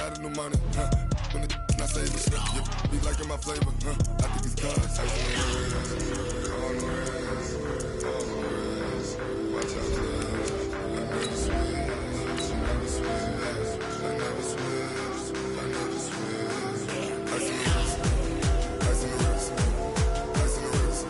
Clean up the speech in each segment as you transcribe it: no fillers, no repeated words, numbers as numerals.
got a new money, when the not saving, yeah, be liking my flavor, I think it's cause ice on the wrist, on the wrist, on the wrist. Watch out, I never switch, I never switch, I never switch, I never switch. Ice on the wrist, ice on the wrist, ice on the wrist, ice on the wrist, ice on the wrist.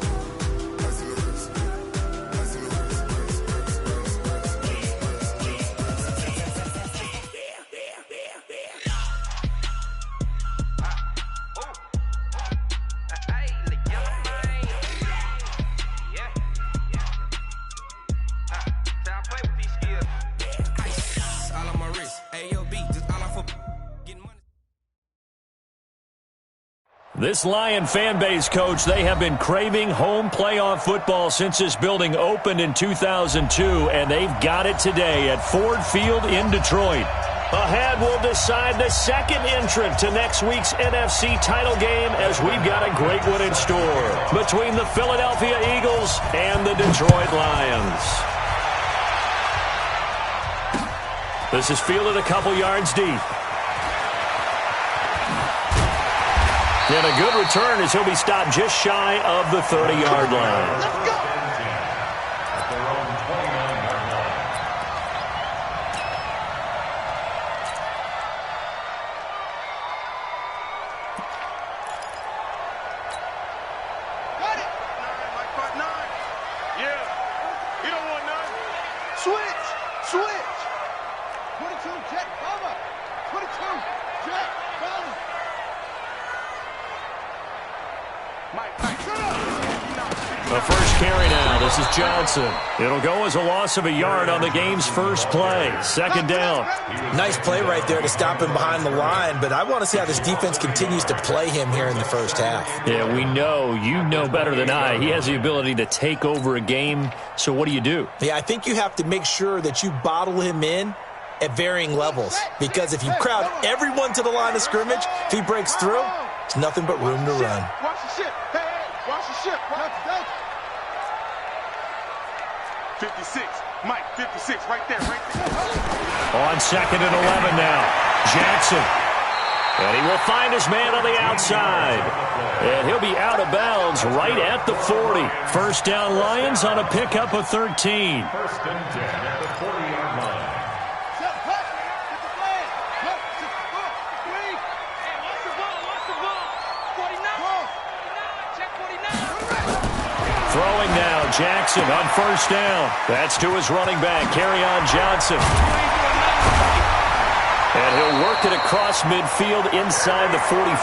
This Lion fan base, Coach, they have been craving home playoff football since this building opened in 2002, and they've got it today at Ford Field in Detroit. Ahead, we'll decide the second entrant to next week's NFC title game as we've got a great one in store between the Philadelphia Eagles and the Detroit Lions. This is fielded a couple yards deep. And a good return as he'll be stopped just shy of the 30-yard line. Let's go! Got it! 9, my front 9. Yeah. You don't want none. Switch! Switch! 22, jet, cover! 22, jet, cover! The first carry now. This is Johnson. It'll go as a loss of a yard on the game's first play. Second down. Nice play right there to stop him behind the line, but I want to see how this defense continues to play him here in the first half. Yeah, we know. You know better than I. He has the ability to take over a game. So what do? Yeah, I think you have to make sure that you bottle him in at varying levels, because if you crowd everyone to the line of scrimmage, if he breaks through, it's nothing but room to run. Watch the ship. Hey, hey, watch the ship. Watch the 56. Mike, 56, right there, right there. On second and 11 now. Jackson. And he will find his man on the outside. And he'll be out of bounds right at the 40. First down Lions on a pickup of 13. First and 10 at the 40-yard line. Throwing now, Jackson on first down. That's to his running back, Kerryon Johnson. And he'll work it across midfield inside the 45.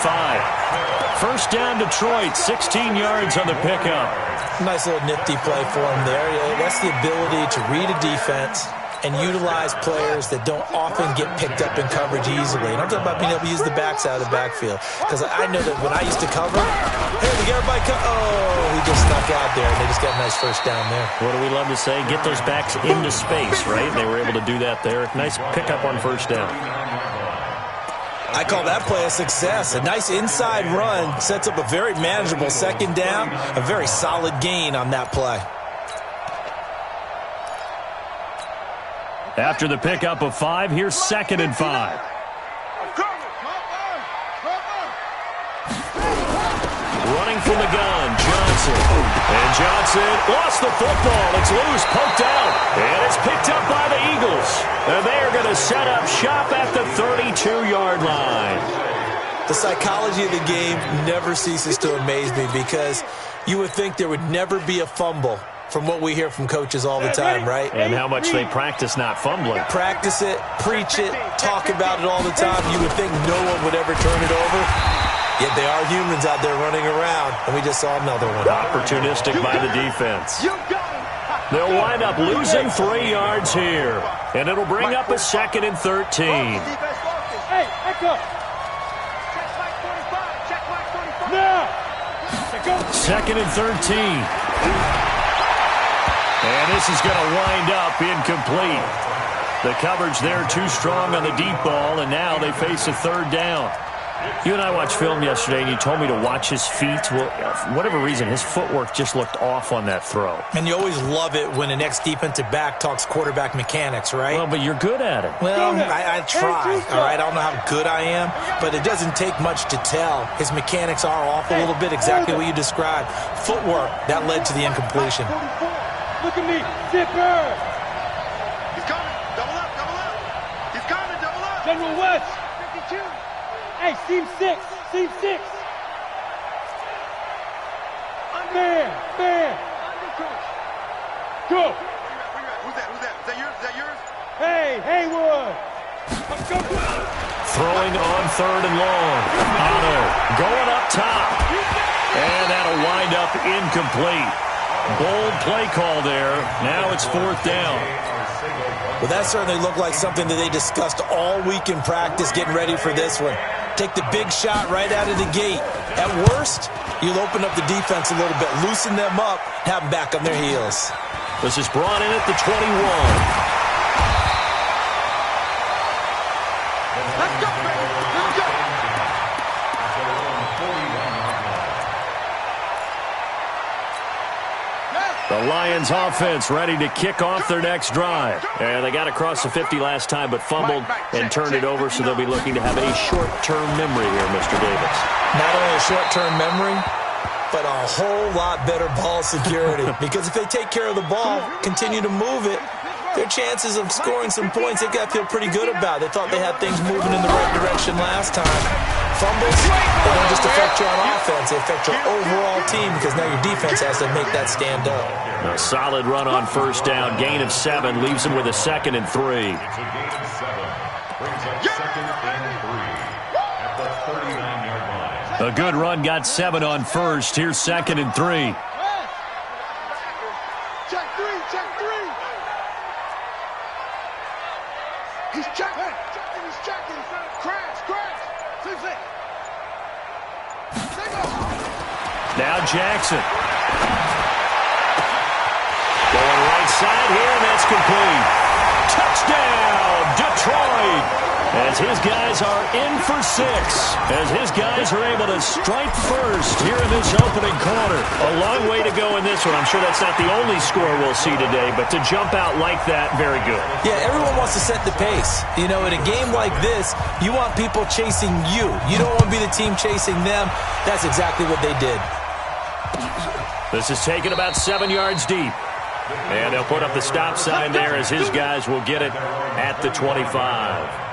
First down, Detroit, 16 yards on the pickup. Nice little nifty play for him there. That's the ability to read a defense and utilize players that don't often get picked up in coverage easily. And I'm talking about being able to use the backside of the backfield. Because I know that when I used to cover, hey, we got everybody he just snuck out there, and they just got a nice first down there. What do we love to say? Get those backs into space, right? They were able to do that there. Nice pickup on first down. I call that play a success. A nice inside run sets up a very manageable second down, a very solid gain on that play. After the pickup of 5, here's second and 5. Running from the gun, Johnson. And Johnson lost the football. It's loose, poked out. And it's picked up by the Eagles. And they are going to set up shop at the 32-yard line. The psychology of the game never ceases to amaze me, because you would think there would never be a fumble from what we hear from coaches all the time, right? And how much they practice not fumbling. Practice it, preach it, talk about it all the time. You would think no one would ever turn it over. Yet they are humans out there running around, and we just saw another one. Opportunistic by the defense. They'll wind up losing 3 yards here, and it'll bring up a second and 13. Hey, echo. Check Mike 45. Check Mike 45. Second and 13. And this is going to wind up incomplete. The coverage there too strong on the deep ball, and now they face a third down. You and I watched film yesterday, and you told me to watch his feet. Well, for whatever reason, his footwork just looked off on that throw. And you always love it when an ex-defensive back talks quarterback mechanics, right? Well, but you're good at it. Well, I try, all right? I don't know how good I am, but it doesn't take much to tell. His mechanics are off a little bit, exactly what you described. Footwork, that led to the incompletion. Look at me, zipper! He's coming, double up, double up! He's coming, double up! General West! 52! Hey, seam 6, seam 6! Fair! Go! Who's that? Is that yours? Hey, Haywood! Throwing on 3rd and long. Otto going up top. And that'll wind up incomplete. Bold play call there. Now it's 4th down. Well, that certainly looked like something that they discussed all week in practice getting ready for this one. Take the big shot right out of the gate. At worst, you'll open up the defense a little bit, loosen them up, have them back on their heels. This is brought in at the 21. Let's go, baby! Let's go! The Lions offense ready to kick off their next drive. And they got across the 50 last time but fumbled and turned it over, so they'll be looking to have a short-term memory here, Mr. Davis. Not only a short-term memory, but a whole lot better ball security. Because if they take care of the ball, continue to move it, their chances of scoring some points, they got to feel pretty good about. They thought they had things moving in the right direction last time. Fumbles, they don't just affect you on offense, they affect your overall team because now your defense has to make that stand up. A solid run on 1st down. Gain of 7 leaves them with a 2nd and 3. Brings up 2nd and 3 at the 39-yard line. A good run got 7 on 1st. Here's 2nd and 3. Check 3! He's checking! He's checking! Crash! Susan! Now Jackson. Going right side here, and that's complete. Touchdown, Detroit! As his guys are in for 6. As his guys are able to strike first here in this opening quarter. A long way to go in this one. I'm sure that's not the only score we'll see today, but to jump out like that, very good. Yeah, everyone wants to set the pace. You know, in a game like this, you want people chasing you. You don't want to be the team chasing them. That's exactly what they did. This is taken about 7 yards deep. And they'll put up the stop sign there as his guys will get it at the 25.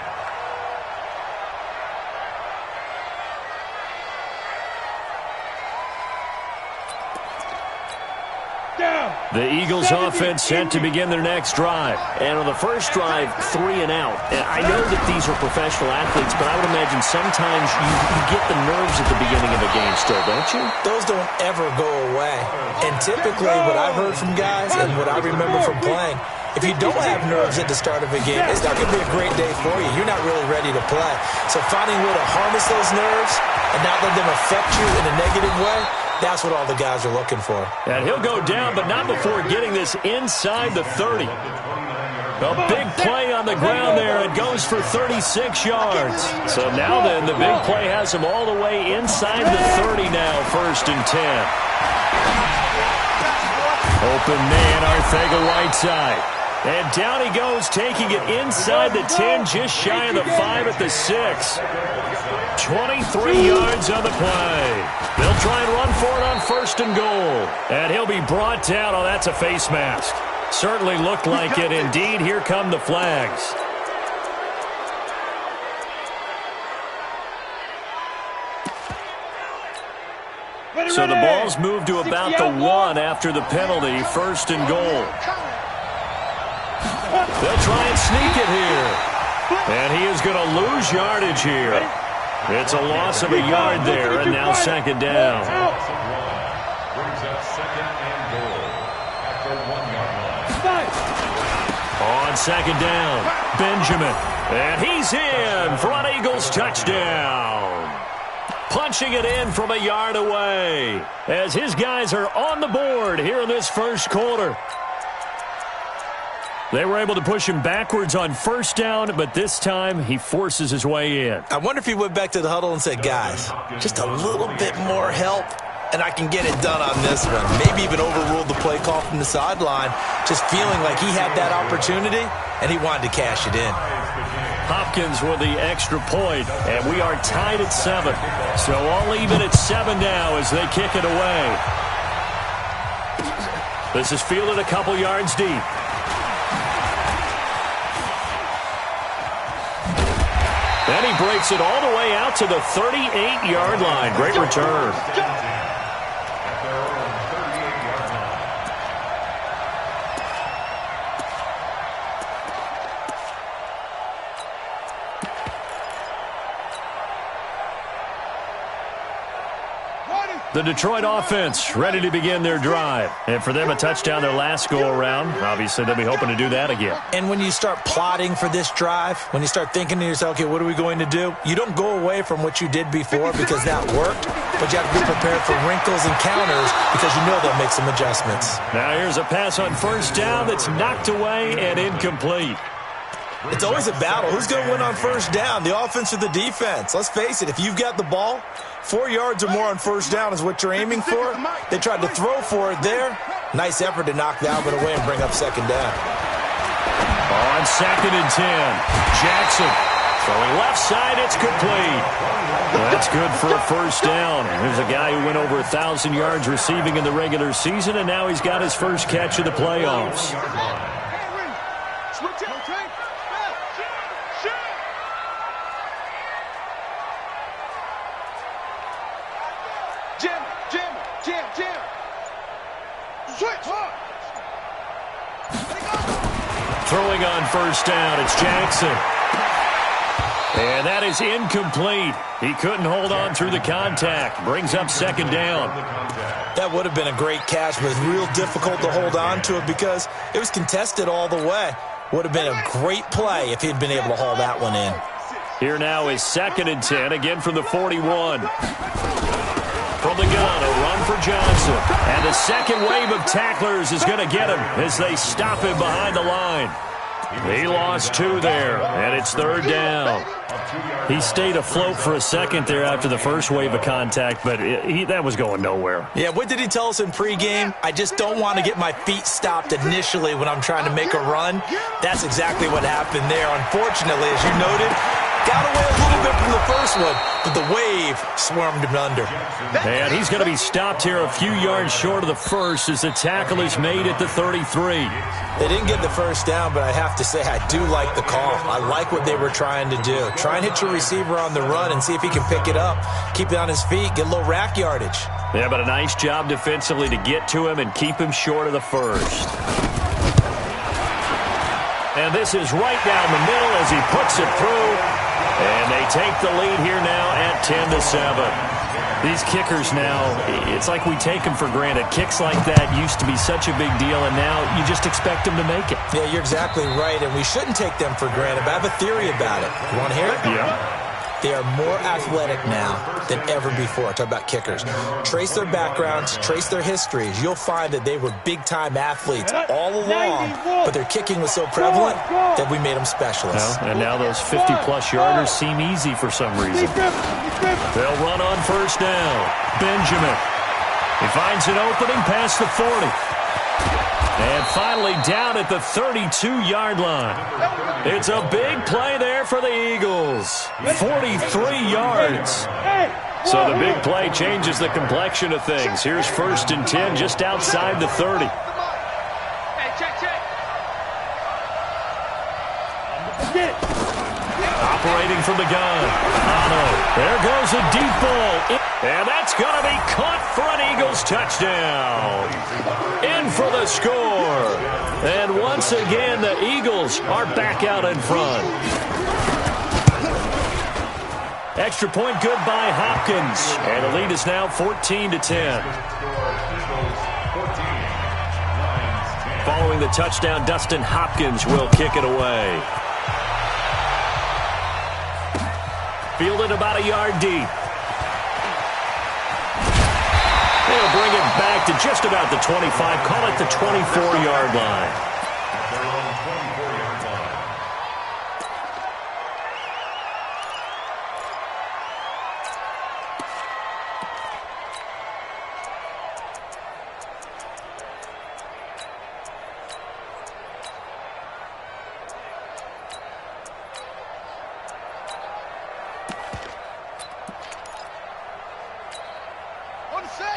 The Eagles offense set to begin their next drive. And on the first drive, 3 and out. And I know that these are professional athletes, but I would imagine sometimes you get the nerves at the beginning of a game still, don't you? Those don't ever go away. And typically what I've heard from guys and what I remember from playing, if you don't have nerves at the start of a game, it's not going to be a great day for you. You're not really ready to play. So finding a way to harness those nerves and not let them affect you in a negative way, that's what all the guys are looking for. And he'll go down, but not before getting this inside the 30. A big play on the ground there. It goes for 36 yards. So now then, the big play has him all the way inside the 30 now, 1st and 10. Open man, Arcega-Whiteside. And down he goes, taking it inside the 10, just shy of the 5 at the 6. 23 yards on the play. They'll try and run for it on 1st and goal. And he'll be brought down. Oh, that's a face mask. Certainly looked like it. Indeed, here come the flags. So the ball's moved to about the 1 after the penalty. 1st and goal. They'll try and sneak it here. And he is going to lose yardage here. It's a loss of a yard there, and now 2nd down. Brings up 2nd and goal at the 1-yard line. On 2nd down, Benjamin. And he's in for an Eagles touchdown. Punching it in from a yard away as his guys are on the board here in this 1st quarter. They were able to push him backwards on first down, but this time he forces his way in. I wonder if he went back to the huddle and said, guys, just a little bit more help, and I can get it done on this one. Maybe even overruled the play call from the sideline, just feeling like he had that opportunity, and he wanted to cash it in. Hopkins with the extra point, and we are tied at 7. So all even at 7 now as they kick it away. This is fielded a couple yards deep. Then he breaks it all the way out to the 38-yard line. Great return. The Detroit offense ready to begin their drive. And for them, a touchdown their last go-around. Obviously, they'll be hoping to do that again. And when you start plotting for this drive, when you start thinking to yourself, okay, what are we going to do? You don't go away from what you did before because that worked, but you have to be prepared for wrinkles and counters because you know they'll make some adjustments. Now here's a pass on first down that's knocked away and incomplete. It's always a battle. Who's going to win on first down, the offense or the defense? Let's face it, if you've got the ball, 4 yards or more on first down is what you're aiming for. They tried to throw for it there. Nice effort to knock the Albert away and bring up second down. On 2nd and 10, Jackson throwing left side, it's complete. Well, that's good for a first down. There's a guy who went over 1,000 yards receiving in the regular season, and now he's got his first catch of the playoffs. Throwing on first down, it's Jackson. And that is incomplete. He couldn't hold on through the contact. Brings up second down. That would have been a great catch, but it's real difficult to hold on to it because it was contested all the way. Would have been a great play if he'd been able to haul that one in. Here now is 2nd and 10, again from the 41. From the gun, a run for Johnson. And the second wave of tacklers is going to get him as they stop him behind the line. He lost 2 there, and it's 3rd down. He stayed afloat for a second there after the first wave of contact, but that was going nowhere. Yeah, what did he tell us in pregame? I just don't want to get my feet stopped initially when I'm trying to make a run. That's exactly what happened there. Unfortunately, as you noted, got away a little bit from the first one, but the wave swarmed him under. And he's going to be stopped here a few yards short of the first as the tackle is made at the 33. They didn't get the first down, but I have to say I do like the call. I like what they were trying to do. Try and hit your receiver on the run and see if he can pick it up. Keep it on his feet, get a little rack yardage. Yeah, but a nice job defensively to get to him and keep him short of the first. And this is right down the middle as he puts it through. And they take the lead here now at 10-7. These kickers now, it's like we take them for granted. Kicks like that used to be such a big deal, and now you just expect them to make it. Yeah, you're exactly right, and we shouldn't take them for granted, but I have a theory about it. You want to hear it? Yeah. They are more athletic now than ever before. Talk about kickers. Trace their backgrounds, trace their histories. You'll find that they were big-time athletes all along, but their kicking was so prevalent that we made them specialists. Well, and now those 50-plus yarders seem easy for some reason. They'll run on first down. Benjamin. He finds an opening past the 40. And finally down at the 32-yard line. It's a big play there for the Eagles. 43 yards. So the big play changes the complexion of things. Here's 1st and 10 just outside the 30. Operating from the gun. There goes a deep ball. And that's going to be caught for an Eagles touchdown. In for the score. And once again, the Eagles are back out in front. Extra point good by Hopkins. And the lead is now 14-10. Following the touchdown, Dustin Hopkins will kick it away. Fielded about a yard deep. They'll bring it back to just about the 25. Call it the 24-yard line.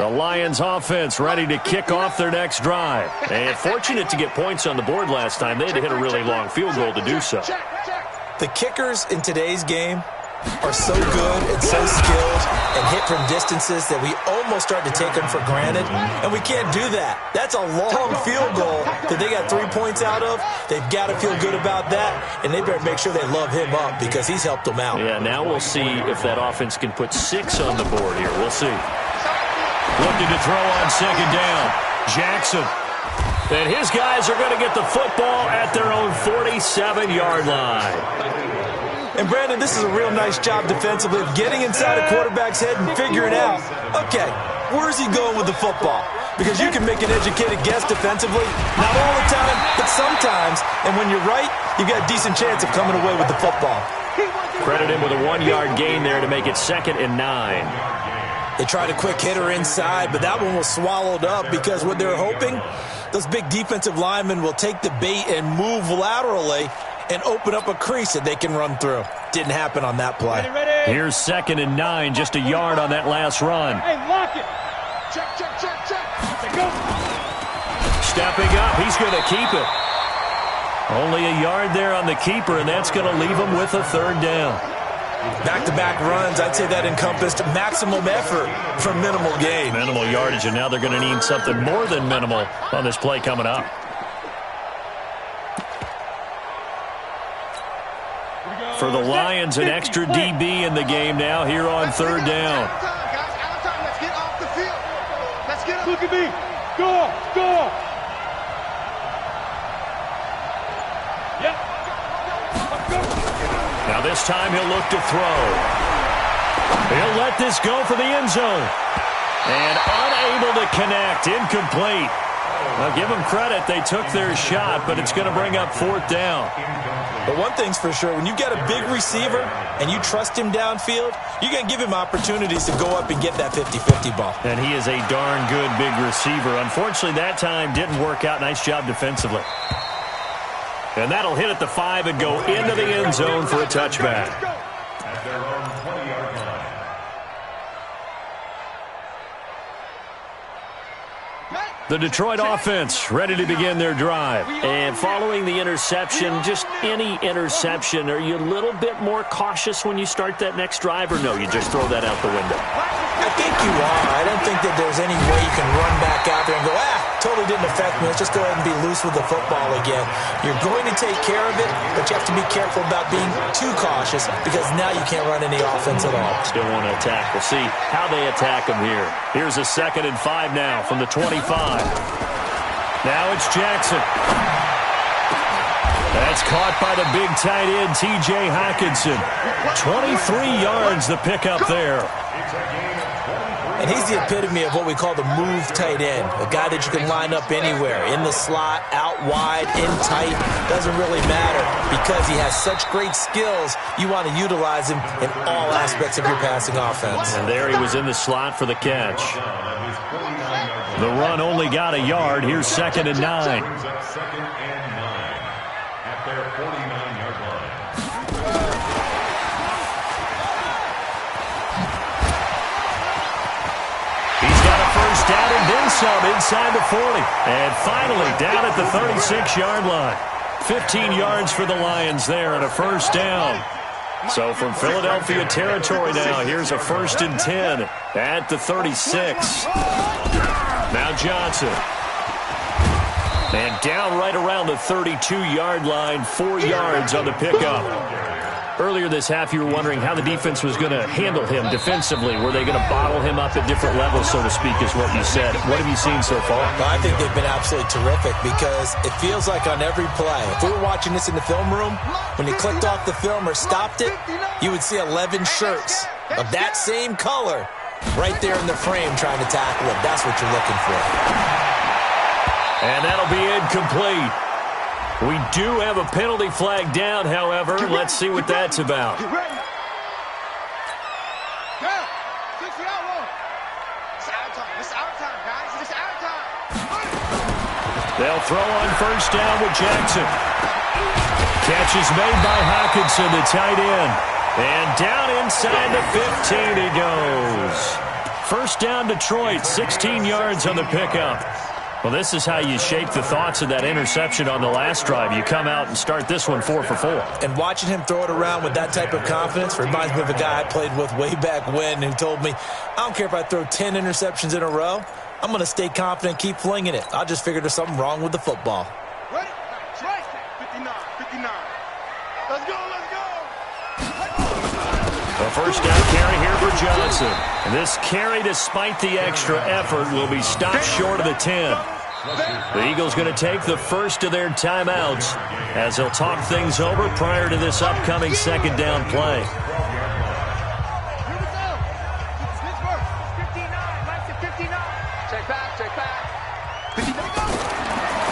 The Lions offense ready to kick off their next drive. And fortunate to get points on the board last time. They had to hit a really long field goal to do so. The kickers in today's game are so good and so skilled and hit from distances that we almost start to take them for granted, and we can't do that. That's a long field goal that they got 3 points out of. They've got to feel good about that, and they better make sure they love him up because he's helped them out. Yeah, now we'll see if that offense can put 6 on the board here. We'll see. Looking to throw on second down. Jackson. And his guys are going to get the football at their own 47-yard line. And, Brandon, this is a real nice job defensively of getting inside a quarterback's head and figuring out, okay, where's he going with the football? Because you can make an educated guess defensively, not all the time, but sometimes. And when you're right, you've got a decent chance of coming away with the football. Credit him with a 1-yard gain there to make it 2nd and 9. They tried a quick hitter inside, but that one was swallowed up because what they're hoping, those big defensive linemen will take the bait and move laterally and open up a crease that they can run through. Didn't happen on that play. Here's 2nd and 9, just a yard on that last run. Hey, lock it. Check. Go. Stepping up, he's going to keep it. Only a yard there on the keeper, and that's going to leave him with a 3rd down. Back-to-back runs, I'd say that encompassed maximum effort for minimal gain. Minimal yardage, and now they're going to need something more than minimal on this play coming up. For the Lions, an extra DB in the game now here on 3rd down. Let's get off the field. Let's get up. Look at me. Go. Yep. Now this time he'll look to throw. He'll let this go for the end zone. And unable to connect, incomplete. Now give them credit, they took their shot, but it's going to bring up 4th down. But one thing's for sure, when you got a big receiver and you trust him downfield, you're going to give him opportunities to go up and get that 50-50 ball. And he is a darn good big receiver. Unfortunately, that time didn't work out. Nice job defensively. And that'll hit at the 5 and go into the end zone for a touchback. At their own 20-yard line. The Detroit offense ready to begin their drive. And following the interception, just any interception, are you a little bit more cautious when you start that next drive, or no, you just throw that out the window? I think you are. I don't think that there's any way you can run back out there and go, totally didn't affect me. Let's just go ahead and be loose with the football again. You're going to take care of it, but you have to be careful about being too cautious because now you can't run any offense at all. Still want to attack. We'll see how they attack them here. Here's a 2nd and 5 now from the 25. Now it's Jackson. That's caught by the big tight end, T.J. Hockenson. 23 yards the pickup there. And he's the epitome of what we call the move tight end, a guy that you can line up anywhere, in the slot, out wide, in tight, doesn't really matter because he has such great skills. You want to utilize him in all aspects of your passing offense. And there he was in the slot for the catch. The run only got a yard. Here's 2nd and 9. 2nd and 9 at their 49-yard line. He's got a 1st down and then some inside the 40. And finally down at the 36-yard line. 15 yards for the Lions there and a 1st down. So from Philadelphia territory now, here's a 1st and 10 at the 36. Now Johnson. And down right around the 32-yard line, 4 yards on the pickup. Earlier this half, you were wondering how the defense was going to handle him defensively. Were they going to bottle him up at different levels, so to speak, is what you said. What have you seen so far? Well, I think they've been absolutely terrific because it feels like on every play, if we were watching this in the film room, when you clicked off the film or stopped it, you would see 11 shirts of that same color right there in the frame trying to tackle it. That's what you're looking for. And that'll be incomplete. We do have a penalty flag down, however. Let's see what that's about. Get ready. Down. 6 feet out, roll. It's our time. It's our time, guys. It's our time. They'll throw on 1st down with Jackson. Catch is made by Hockenson, the tight end. And down inside the 15 he goes. First down, Detroit, 16 yards on the pickup. Well, this is how you shape the thoughts of that interception on the last drive. You come out and start this one 4 for 4. And watching him throw it around with that type of confidence reminds me of a guy I played with way back when who told me, I don't care if I throw 10 interceptions in a row. I'm going to stay confident, keep flinging it. I just figured there's something wrong with the football. Ready? Right. 59, 59. Let's go, let's go. A first down carry here for Johnson. And this carry, despite the extra effort, will be stopped short of the 10. The Eagles going to take the first of their timeouts as they'll talk things over prior to this upcoming second down play.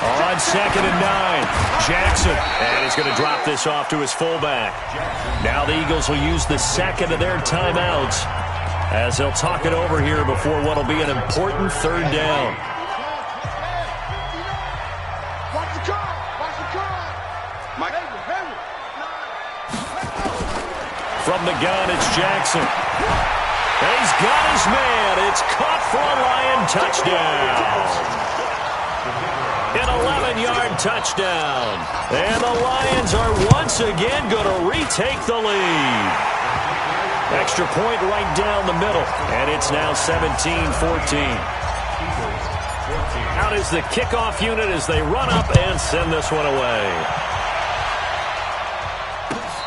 On 2nd and 9, Jackson. And he's going to drop this off to his fullback. Now the Eagles will use the second of their timeouts as they'll talk it over here before what will be an important third down. Watch the car. Watch the car. Mike. From the gun, it's Jackson. And he's got his man. It's caught for a Lion touchdown. An 11-yard touchdown. And the Lions are once again going to retake the lead. Extra point right down the middle. And it's now 17-14. Out is the kickoff unit as they run up and send this one away.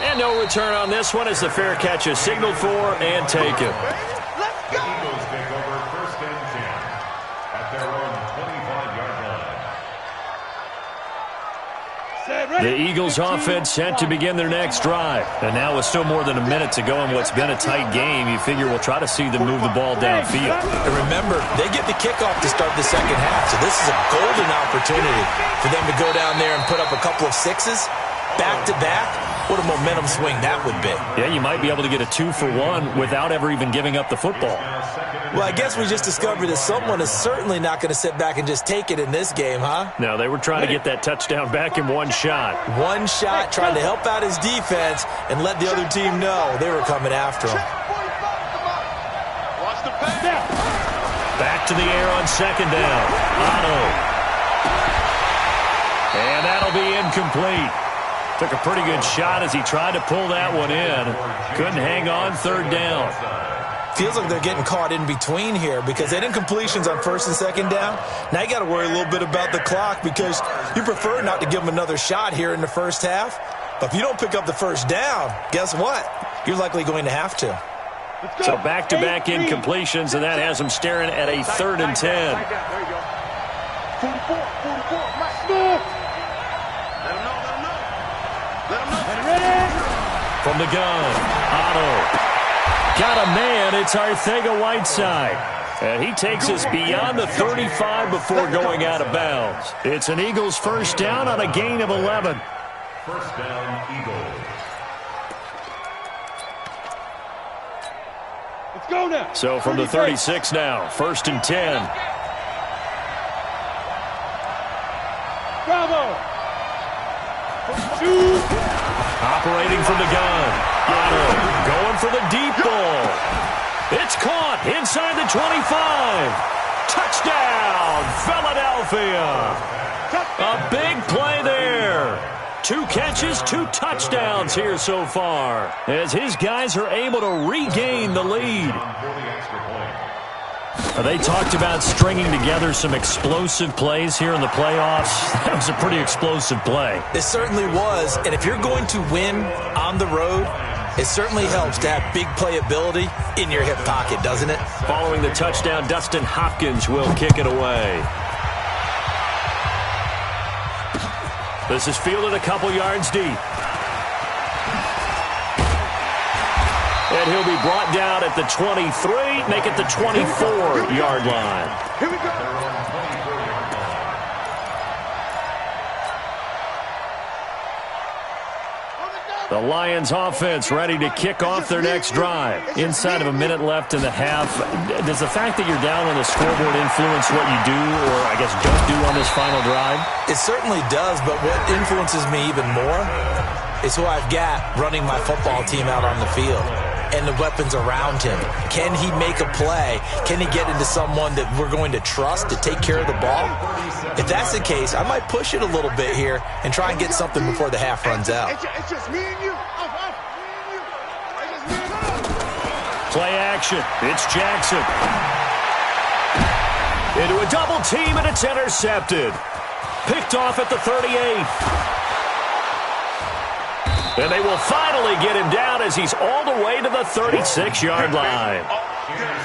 And no return on this one as the fair catch is signaled for and taken. Let's go. Eagles take over 1st and 10 at their own 25-yard line. The Eagles offense set to begin their next drive. And now with still more than a minute to go in what's been a tight game, you figure we'll try to see them move the ball downfield. And remember, they get the kickoff to start the second half, so this is a golden opportunity for them to go down there and put up a couple of sixes back-to-back. What a momentum swing that would be. Yeah, you might be able to get a 2-for-1 without ever even giving up the football. Well, I guess we just discovered that someone is certainly not going to sit back and just take it in this game, huh? No, they were trying to get that touchdown back in one shot. One shot, trying to help out his defense and let the other team know they were coming after him. Watch the pass. Back to the air on 2nd down. Otto. And that'll be incomplete. Took a pretty good shot as he tried to pull that one in. Couldn't hang on 3rd down. Feels like they're getting caught in between here because they didn't incompletions on 1st and 2nd down. Now you got to worry a little bit about the clock because you prefer not to give them another shot here in the first half. But if you don't pick up the first down, guess what? You're likely going to have to. So back-to-back incompletions, and that has them staring at a 3rd and 10. There you go. 44, 44. Mike, move. Let him know, let him know. Let him know. From the gun, Otto. Got a man, it's Arcega-Whiteside. And he takes us beyond the 35 before going out of bounds. It's an Eagles first down on a gain of 11. First down, Eagles. Let's go now. So from the 36 now, 1st and 10. Bravo. Operating from the gun. Otto going for the deep ball. It's caught inside the 25. Touchdown, Philadelphia. A big play there. 2 catches, 2 touchdowns here so far as his guys are able to regain the lead. They talked about stringing together some explosive plays here in the playoffs. That was a pretty explosive play. It certainly was, and if you're going to win on the road, it certainly helps to have big playability in your hip pocket, doesn't it? Following the touchdown, Dustin Hopkins will kick it away. This is fielded a couple yards deep. And he'll be brought down at the 23, make it the 24-yard line. Here we go. The Lions offense ready to kick off their next drive. Inside of a minute left in the half. Does the fact that you're down on the scoreboard influence what you do, or I guess don't do on this final drive? It certainly does, but what influences me even more is who I've got running my football team out on the field. and the weapons around him. Can he make a play? Can he get into someone that we're going to trust to take care of the ball? If that's the case, I might push it a little bit here and try and get something before the half runs out. It's just me and you. Play action. It's Jackson. Into a double team, and it's intercepted. Picked off at the 38. And they will finally get him down as he's all the way to the 36-yard line.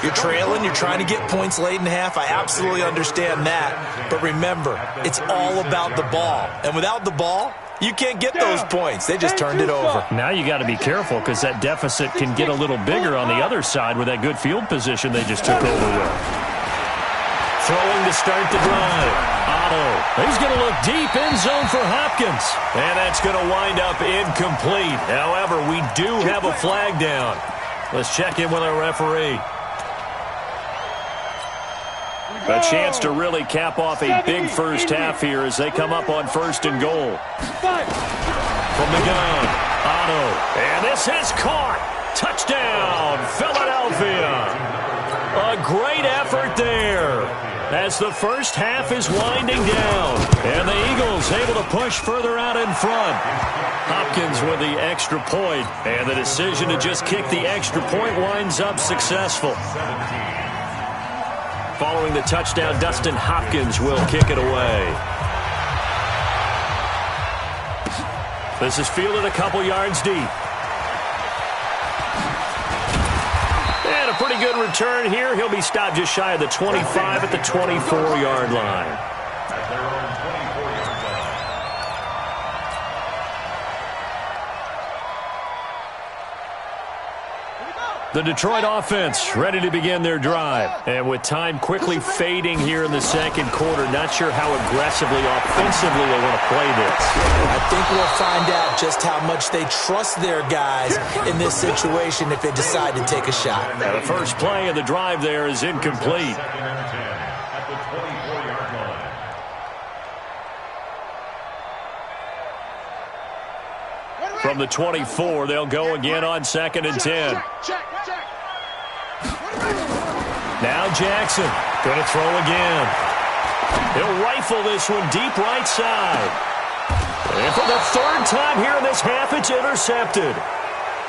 You're trailing, you're trying to get points late in half. I absolutely understand that. But remember, it's all about the ball. And without the ball, you can't get those points. They just turned it over. Now you got to be careful because that deficit can get a little bigger on the other side with that good field position they just took over with. Throwing to start the drive. Otto. He's going to look deep in zone for Hopkins. And that's going to wind up incomplete. However, we do have a flag down. Let's check in with our referee. A chance to really cap off a big first half here as they come up on 1st and goal. From the gun, Otto. And this is caught. Touchdown, Philadelphia. A great effort there as the first half is winding down. And the Eagles able to push further out in front. Hopkins with the extra point, and the decision to just kick the extra point winds up successful. Following the touchdown, Dustin Hopkins will kick it away. This is fielded a couple yards deep. And a pretty good return here. He'll be stopped just shy of the 25 at the 24-yard line. At their own 24-yard line. The Detroit offense ready to begin their drive. And with time quickly fading here in the second quarter, not sure how aggressively, offensively they want to play this. I think we'll find out just how much they trust their guys in this situation if they decide to take a shot. And the first play of the drive there is incomplete. 2nd and 10 at the 24-yard line. From the 24, they'll go again on 2nd and 10. Now Jackson going to throw again. He'll rifle this one deep right side. And for the 3rd time here in this half, it's intercepted.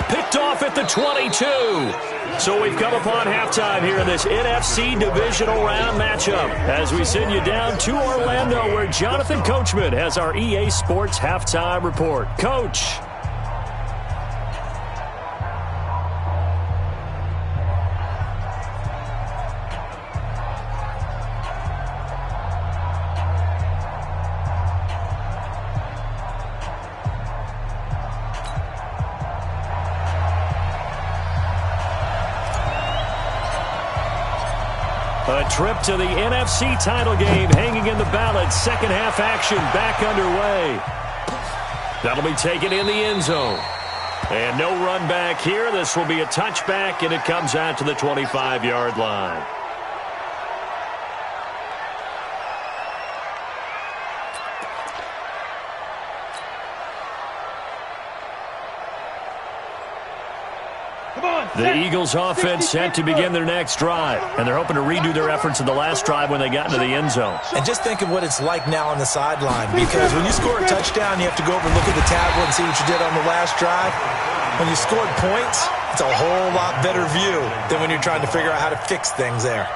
Picked off at the 22. So we've come upon halftime here in this NFC divisional round matchup as we send you down to Orlando where Jonathan Coachman has our EA Sports halftime report. Coach. A trip to the NFC title game hanging in the balance. Second half action back underway. That'll be taken in the end zone. And no run back here. This will be a touchback, and it comes out to the 25-yard line. The Eagles offense set to begin their next drive, and they're hoping to redo their efforts in the last drive when they got into the end zone. And just think of what it's like now on the sideline, because when you score a touchdown, you have to go over and look at the tablet and see what you did on the last drive. When you scored points, it's a whole lot better view than when you're trying to figure out how to fix things there.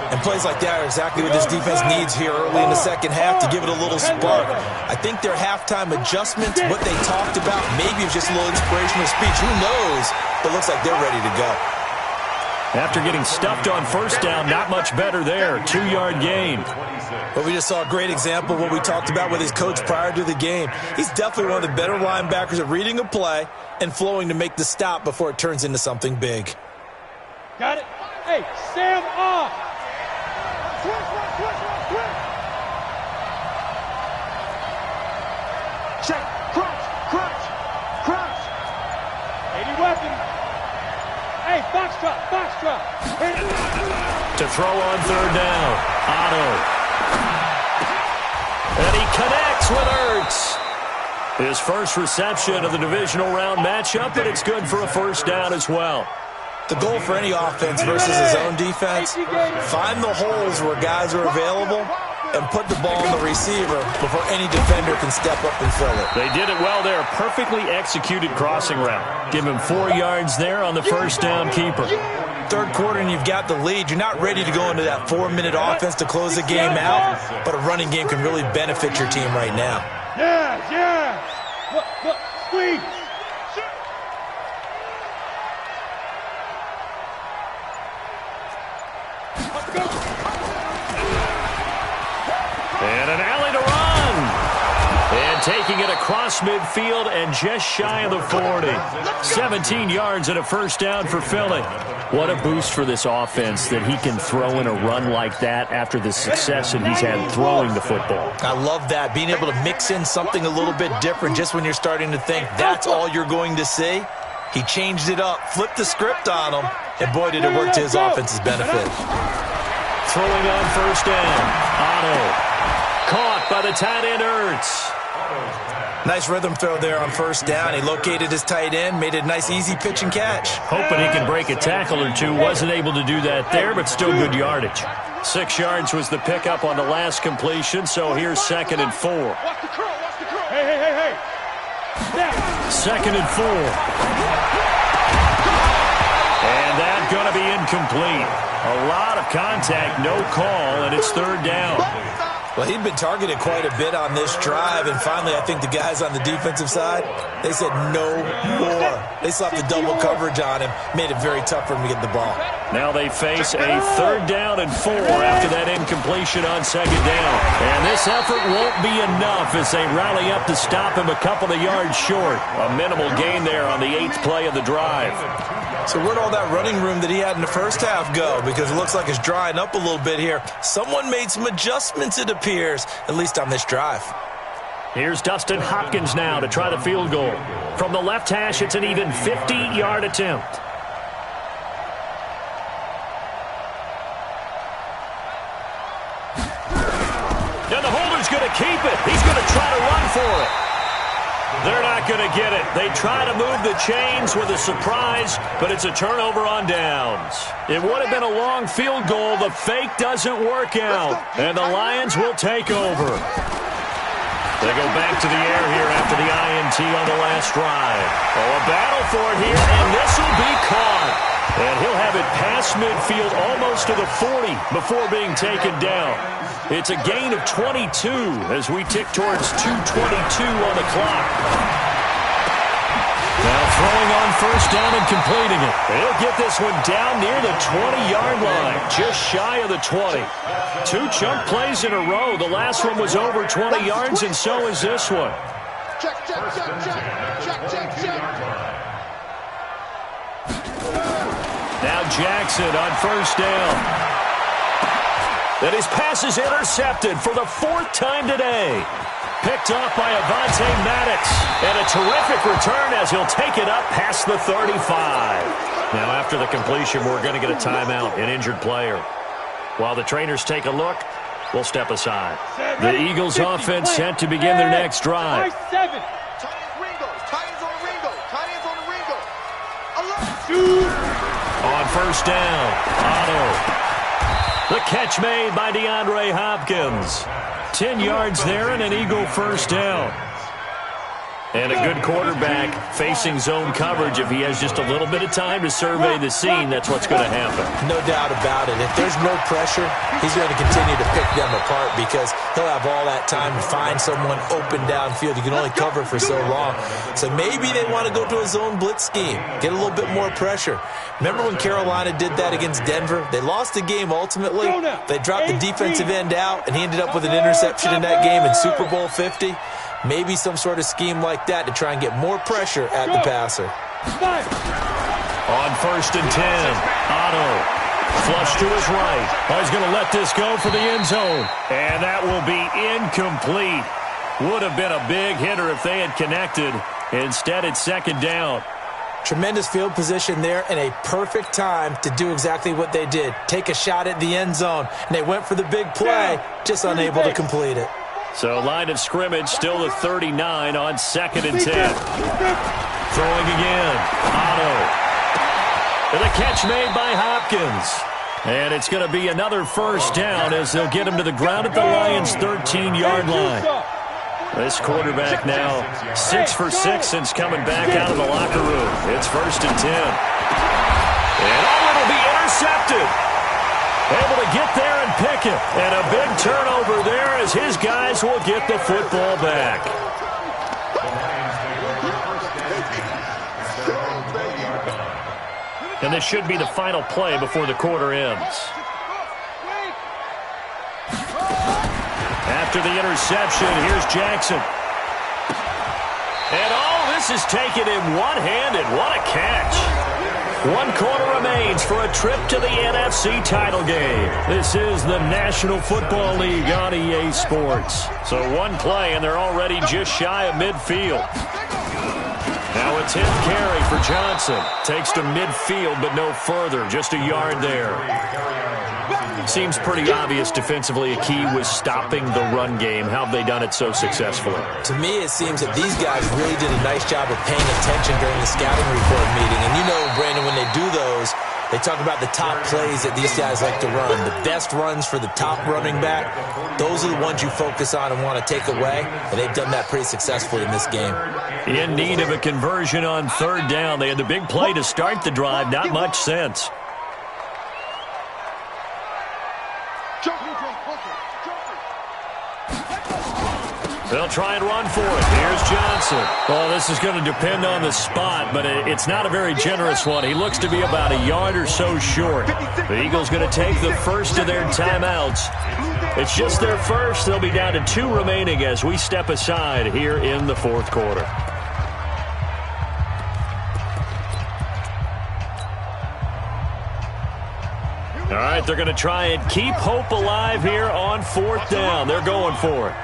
And plays like that are exactly what this defense needs here early in the second half to give it a little spark. I think their halftime adjustments, what they talked about, maybe it was just a little inspirational speech. Who knows? But looks like they're ready to go. After getting stuffed on first down, not much better there. 2-yard gain. But we just saw a great example of what we talked about with his coach prior to the game. He's definitely one of the better linebackers at reading a play and flowing to make the stop before it turns into something big. Got it. Hey, Sam off. Switch. Check. Crunch. 80 weapon. Hey, foxtrot. To throw on 3rd down. Otto. And he connects with Ertz. His first reception of the divisional round matchup, but it's good for a first down as well. The goal for any offense versus his own defense, find the holes where guys are available and put the ball on the receiver before any defender can step up and fill it. They did it well there. Perfectly executed crossing route. Give him 4 yards there on the first down keeper. Third quarter and you've got the lead. You're not ready to go into that 4-minute offense to close the game out, but a running game can really benefit your team right now. Yeah. Look, squeeze. And an alley to run. And taking it across midfield and just shy of the 40. 17 yards and a first down for Philly. What a boost for this offense that he can throw in a run like that after the success that he's had throwing the football. I love that, being able to mix in something a little bit different just when you're starting to think that's all you're going to see. He changed it up, flipped the script on him, and boy, did it work to his offense's benefit. Throwing on first down. Otto. Caught by the tight end, Ertz. Nice rhythm throw there on first down. He located his tight end, made it a nice easy pitch and catch. Hoping he can break a tackle or two. Wasn't able to do that there, but still good yardage. 6 yards was the pickup on the last completion, so here's 2nd and 4. Watch the curl. Hey. Snap. 2nd and 4. And that's going to be incomplete. A lot of contact, no call, and it's 3rd down. Well, he'd been targeted quite a bit on this drive, and finally I think the guys on the defensive side, they said no more. They slapped the double coverage on him, made it very tough for him to get the ball. Now they face a 3rd down and 4 after that incompletion on 2nd down. And this effort won't be enough as they rally up to stop him a couple of yards short. A minimal gain there on the 8th play of the drive. So where'd all that running room that he had in the first half go? Because it looks like it's drying up a little bit here. Someone made some adjustments, it appears, at least on this drive. Here's Dustin Hopkins now to try the field goal. From the left hash, it's an even 50-yard attempt. And the holder's going to keep it. He's going to try to run for it. They're not going to get it. They try to move the chains with a surprise, but it's a turnover on downs. It would have been a long field goal. The fake doesn't work out, and the Lions will take over. They go back to the air here after the INT on the last drive. Oh, a battle for it here, and this will be caught. And he'll have it past midfield almost to the 40 before being taken down. It's a gain of 22 as we tick towards 2:22 on the clock. Now throwing on first down and completing it. He'll get this one down near the 20-yard line, just shy of the 20. 2 chunk plays in a row. The last one was over 20 yards, and so is this one. Check. Now Jackson on first down. And his pass is intercepted for the 4th time today. Picked off by Avonte Maddox. And a terrific return as he'll take it up past the 35. Now after the completion, we're going to get a timeout, an injured player. While the trainers take a look, we'll step aside. The Eagles offense set to begin their next drive. Tight ends on the Ringo. On first down, Otto. The catch made by DeAndre Hopkins. 10 yards there and an Eagle first down. And a good quarterback facing zone coverage. If he has just a little bit of time to survey the scene, that's what's going to happen. No doubt about it. If there's no pressure, he's going to continue to pick them apart because he'll have all that time to find someone open downfield. You can only cover for so long. So maybe they want to go to a zone blitz scheme, get a little bit more pressure. Remember when Carolina did that against Denver? They lost the game ultimately. They dropped the defensive end out, and he ended up with an interception in that game in Super Bowl 50. Maybe some sort of scheme like that to try and get more pressure at the passer. On first and 10, Otto. Flush to his right. He's going to let this go for the end zone. And that will be incomplete. Would have been a big hitter if they had connected. Instead, it's 2nd down. Tremendous field position there and a perfect time to do exactly what they did. Take a shot at the end zone. And they went for the big play, just unable to complete it. So line of scrimmage still the 39 on 2nd and 10. Throwing again. Otto. And the catch made by Hopkins. And it's going to be another first down as they'll get him to the ground at the Lions' 13-yard line. This quarterback now 6 for 6 since coming back out of the locker room. It's 1st and 10. And it'll be intercepted. Able to get there and pick it. And a big turnover there as his guys will get the football back. And this should be the final play before the quarter ends. After the interception, here's Jackson. And this is taken in one-handed. What a catch. 1 quarter remains for a trip to the NFC title game. This is the National Football League on EA Sports. So 1 play, and they're already just shy of midfield. Now a 10th carry for Johnson. Takes to midfield, but no further. Just a yard there. Seems pretty obvious defensively a key was stopping the run game. How have they done it so successfully? To me, it seems that these guys really did a nice job of paying attention during the scouting report meeting. And you know, Brandon, when they do those, they talk about the top plays that these guys like to run. The best runs for the top running back, those are the ones you focus on and want to take away. And they've done that pretty successfully in this game. In need of a conversion on 3rd down. They had the big play to start the drive. Not much sense. They'll try and run for it. Here's Johnson. Well, this is going to depend on the spot, but it's not a very generous one. He looks to be about a yard or so short. The Eagles going to take the first of their timeouts. It's just their first. They'll be down to 2 remaining as we step aside here in the 4th quarter. All right, they're going to try and keep hope alive here on 4th down. They're going for it.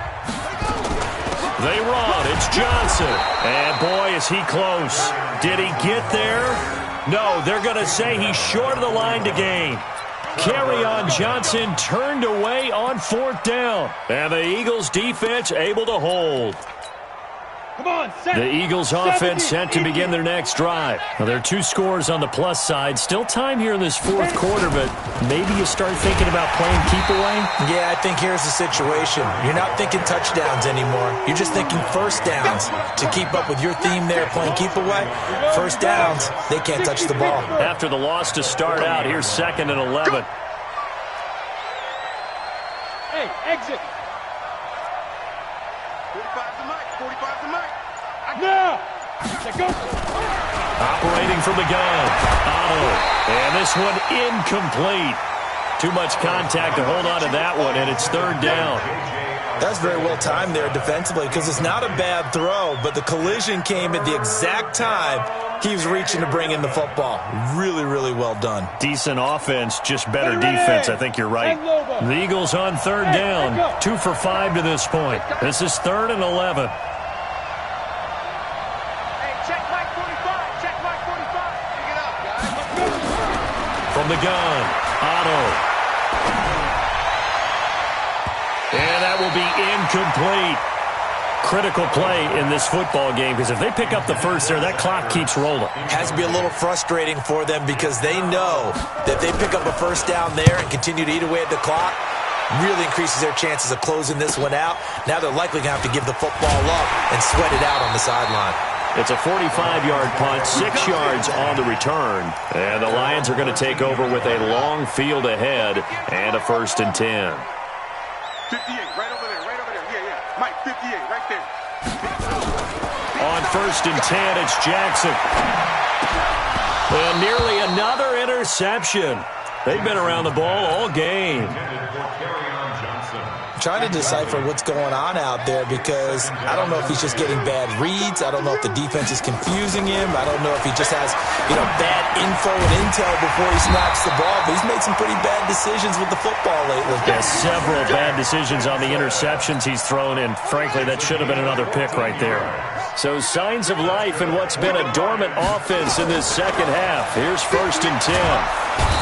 They run. It's Johnson. And, boy, is he close. Did he get there? No, they're going to say he's short of the line to gain. Carry on Johnson turned away on 4th down. And the Eagles defense able to hold. Come on, the Eagles offense set to begin their next drive. Now, there are 2 scores on the plus side. Still time here in this 4th quarter, but maybe you start thinking about playing keep away? Yeah, I think here's the situation. You're not thinking touchdowns anymore. You're just thinking first downs. To keep up with your theme there, playing keep away, first downs, they can't touch the ball. After the loss to start out, here's 2nd and 11. Hey, exit. 45 to Mike. 45 to Mike. Now. Operating from the gun. Otto. And this one incomplete. Too much contact to hold on to that one, and it's 3rd down. That's very well timed there defensively because it's not a bad throw, but the collision came at the exact time he was reaching to bring in the football. Really, really well done. Decent offense, just better defense. I think you're right. The Eagles on 3rd down. 2 for 5 to this point. This is 3rd and 11. From the gun, Otto. And that will be incomplete. Critical play in this football game because if they pick up the first there, that clock keeps rolling. Has to be a little frustrating for them because they know that if they pick up a first down there and continue to eat away at the clock, really increases their chances of closing this one out. Now they're likely going to have to give the football up and sweat it out on the sideline. It's a 45-yard punt, 6 yards on the return. And the Lions are going to take over with a long field ahead and a 1st and 10. 58, right over there. Yeah. Mike, 58, right there. On 1st and 10, it's Jackson. And nearly another interception. They've been around the ball all game. Trying to decipher what's going on out there because I don't know if he's just getting bad reads. I don't know if the defense is confusing him. I don't know if he just has, bad info and intel before he snaps the ball. But he's made some pretty bad decisions with the football lately. Yeah, several bad decisions on the interceptions he's thrown, and frankly, that should have been another pick right there. So signs of life in what's been a dormant offense in this second half. Here's 1st and 10.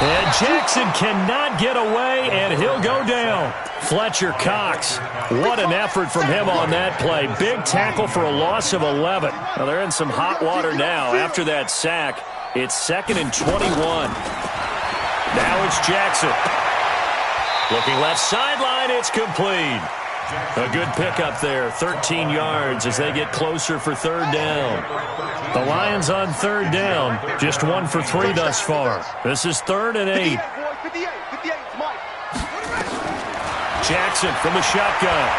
And Jackson cannot get away, and he'll go down. Fletcher Cox, what an effort from him on that play. Big tackle for a loss of 11. Now they're in some hot water now after that sack. It's 2nd and 21. Now it's Jackson. Looking left sideline, it's complete. A good pickup there, 13 yards as they get closer for 3rd down. The Lions on 3rd down, just 1 for 3 thus far. This is 3rd and 8. Jackson from the shotgun.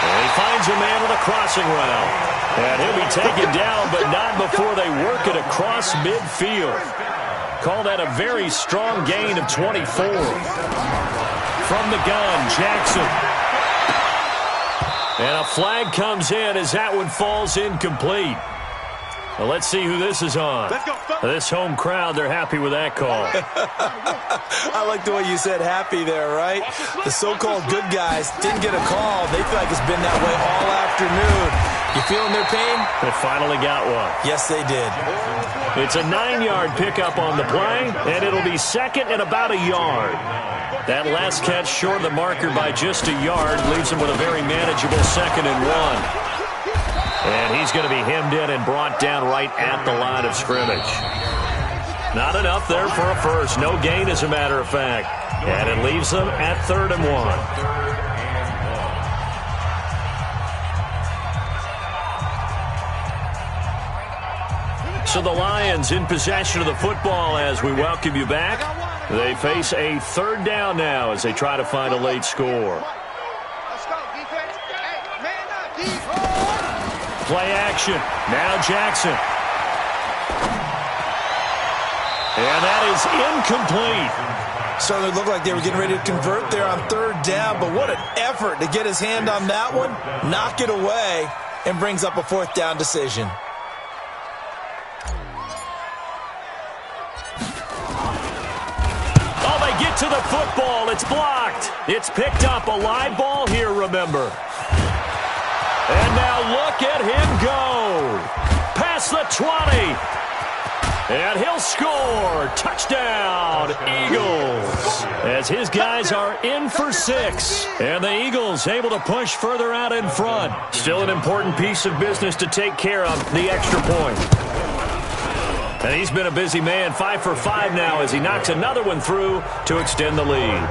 And he finds a man with a crossing route. And he'll be taken down, but not before they work it across midfield. Call that a very strong gain of 24. From the gun, Jackson. And a flag comes in as that one falls incomplete. Well, let's see who this is on. This home crowd, they're happy with that call. I like the way you said happy there, right? The so-called good guys didn't get a call. They feel like it's been that way all afternoon. You feeling their pain? They finally got one. Yes, they did. It's a 9-yard pickup on the play, and it'll be 2nd and about a yard. That last catch short of the marker by just a yard leaves him with a very manageable 2nd and 1. And he's going to be hemmed in and brought down right at the line of scrimmage. Not enough there for a first. No gain, as a matter of fact. And it leaves them at 3rd and 1. So the Lions in possession of the football as we welcome you back. They face a 3rd down now as they try to find a late score. Play action. Now Jackson. And that is incomplete. Certainly looked like they were getting ready to convert there on 3rd down, but what an effort to get his hand on that one, knock it away, and brings up a 4th down decision. Oh, they get to the football. It's blocked. It's picked up. A live ball here, remember. And now look at him go. Past the 20. And he'll score. Touchdown, Eagles. As his guys are in for 6. And the Eagles able to push further out in front. Still an important piece of business to take care of, the extra point. And he's been a busy man, 5 for 5 now as he knocks another one through to extend the lead.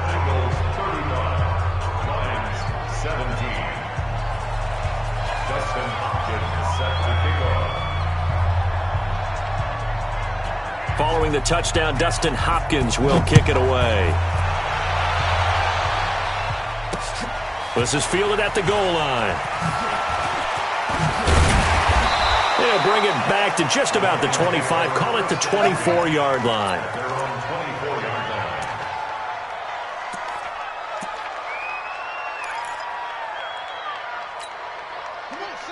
Following the touchdown, Dustin Hopkins will kick it away. This is fielded at the goal line. They'll bring it back to just about the 25. Call it the 24-yard line.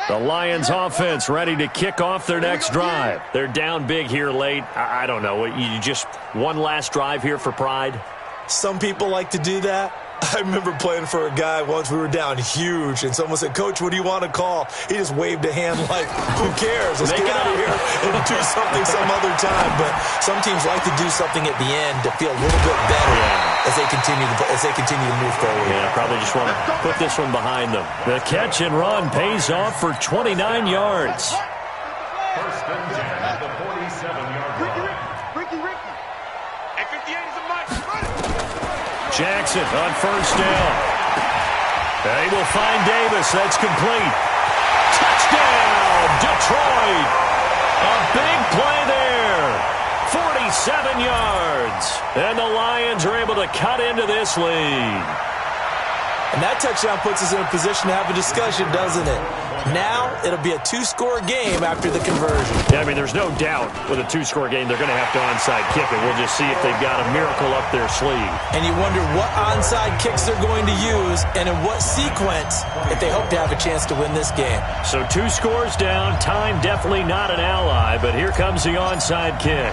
The Lions offense ready to kick off their next drive. They're down big here late. I don't know. You just one last drive here for pride? Some people like to do that. I remember playing for a guy once. We were down huge, and someone said, "Coach, what do you want to call?" He just waved a hand like, who cares? Let's get out of here and do something some other time. But some teams like to do something at the end to feel a little bit better as they continue to move forward. Yeah, probably just want to put this one behind them. The catch and run pays off for 29 yards. First and 10 at the 47-yard line. At 58 is a much. Jackson on first down. They will find Davis. That's complete. Touchdown, Detroit. A big play there. 47 yards. And the Lions are able to cut into this lead. And that touchdown puts us in a position to have a discussion, doesn't it? Now it'll be a 2-score game after the conversion. Yeah, I mean, there's no doubt with a 2-score game they're going to have to onside kick it. We'll just see if they've got a miracle up their sleeve. And you wonder what onside kicks they're going to use and in what sequence if they hope to have a chance to win this game. So 2 scores down. Time definitely not an ally, but here comes the onside kick.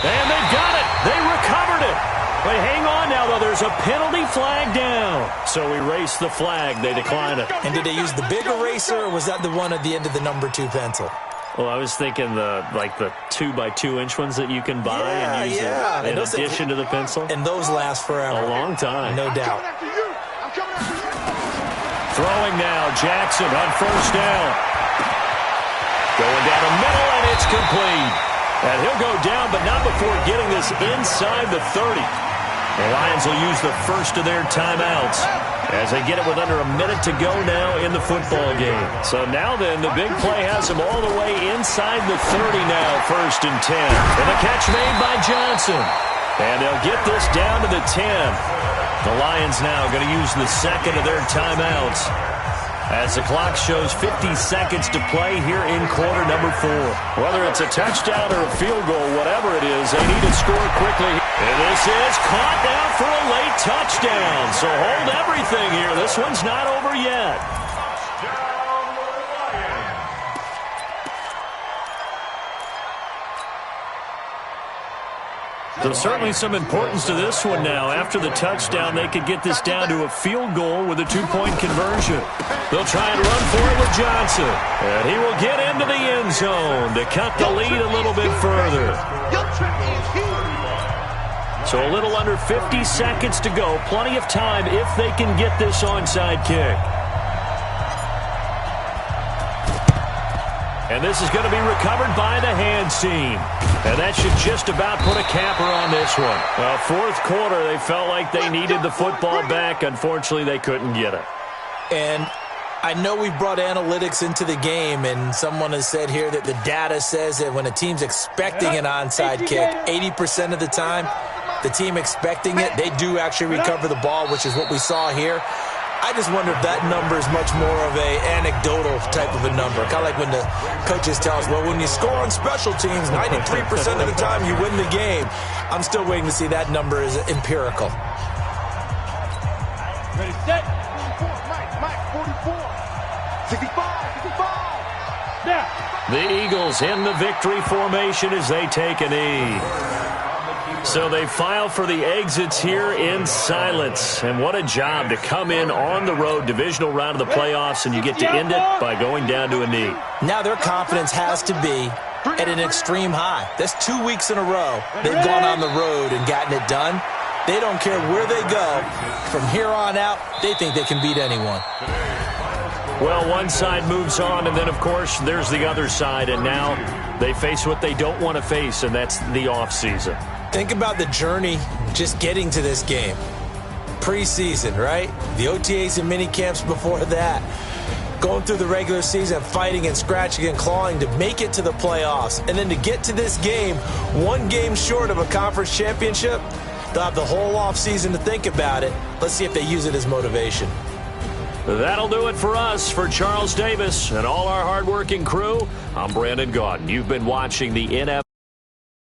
And they got it. They recovered it. They hang on now, though. There's a penalty flag down. So erase the flag. They decline it. And did they use the big eraser, or was that the one at the end of the number 2 pencil? Well, I was thinking the 2x2-inch ones that you can buy and use in addition to the pencil. And those last forever. A long time. No doubt. Throwing now, Jackson on first down. Going down the middle, and it's complete. And he'll go down, but not before getting this inside the 30. The Lions will use the first of their timeouts as they get it with under a minute to go now in the football game. So now then, the big play has them all the way inside the 30 now, 1st and 10. And the catch made by Johnson. And they'll get this down to the 10. The Lions now going to use the second of their timeouts as the clock shows 50 seconds to play here in quarter number 4. Whether it's a touchdown or a field goal, whatever it is, they need to score quickly. And this is caught now for a late touchdown. So hold everything here. This one's not over yet. So certainly some importance to this one now. After the touchdown, they could get this down to a field goal with a 2-point conversion. They'll try and run for it with Johnson. And he will get into the end zone to cut the lead a little bit further. So a little under 50 seconds to go. Plenty of time if they can get this onside kick. And this is going to be recovered by the hands team. And that should just about put a capper on this one. Well, 4th quarter, they felt like they needed the football back. Unfortunately, they couldn't get it. And I know we brought analytics into the game, and someone has said here that the data says that when a team's expecting an onside kick, 80% of the time, the team expecting it, they do actually recover the ball, which is what we saw here. I just wonder if that number is much more of a anecdotal type of a number. Kind of like when the coaches tell us, well, when you score on special teams, 93% of the time you win the game. I'm still waiting to see that number is empirical. Ready, set. 44, Mike, 44. 65, 65. Now. The Eagles in the victory formation as they take a knee. So they file for the exits here in silence. And what a job to come in on the road, divisional round of the playoffs, and you get to end it by going down to a knee. Now their confidence has to be at an extreme high. That's 2 weeks in a row they've gone on the road and gotten it done. They don't care where they go. From here on out, they think they can beat anyone. Well, one side moves on, and then, of course, there's the other side, and now they face what they don't want to face, and that's the offseason. Think about the journey just getting to this game. Preseason, right? The OTAs and mini camps before that. Going through the regular season, fighting and scratching and clawing to make it to the playoffs. And then to get to this game, 1 game short of a conference championship, they'll have the whole offseason to think about it. Let's see if they use it as motivation. That'll do it for us. For Charles Davis and all our hardworking crew, I'm Brandon Gaudin. You've been watching the NFL.